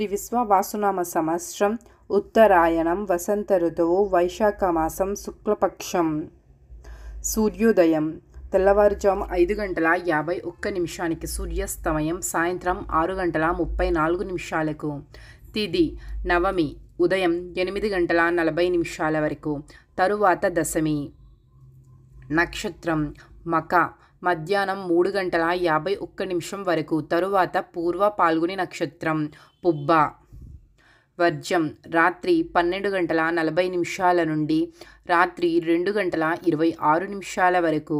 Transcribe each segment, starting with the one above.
శ్రీ విశ్వవాసునామ సంవత్సరం ఉత్తరాయణం వసంత ఋతువు వైశాఖమాసం శుక్లపక్షం. సూర్యోదయం తెల్లవారుజాము 5:51 సూర్యాస్తమయం సాయంత్రం 6:34 తిథి నవమి ఉదయం 8:40 వరకు, తరువాత దశమి. నక్షత్రం మక మధ్యాహ్నం 3:51 వరకు, తరువాత పూర్వ పాల్గొని నక్షత్రం పుబ్బ. వర్జం రాత్రి 12:40 నుండి రాత్రి 2:26 వరకు.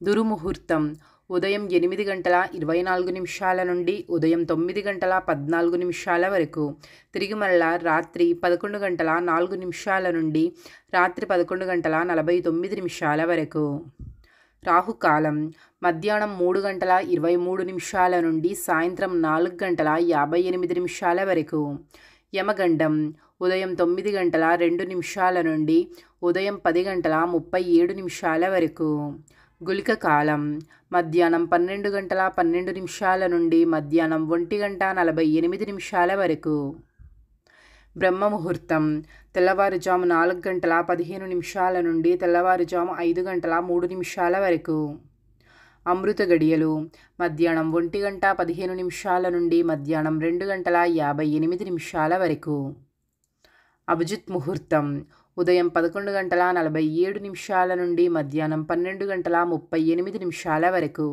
దుర్ముహూర్తం ఉదయం 8:24 నుండి ఉదయం 9:14 వరకు, తిరిగి మళ్ళా రాత్రి 11:04 నుండి రాత్రి 11:49 వరకు. రాహుకాలం మధ్యాహ్నం 3:23 నుండి సాయంత్రం 4:58 వరకు. యమగండం ఉదయం 9:02 నుండి ఉదయం 10:37 వరకు. గుళిక కాలం మధ్యాహ్నం 12:12 నుండి మధ్యాహ్నం 1:48 వరకు. బ్రహ్మముహూర్తం తెల్లవారుజాము 4:15 నుండి తెల్లవారుజాము 5:03 వరకు. అమృత గడియలు మధ్యాహ్నం 1:15 నుండి మధ్యాహ్నం 2:58 వరకు. అభిజిత్ ముహూర్తం ఉదయం 11:47 నుండి మధ్యాహ్నం 12:38 వరకు.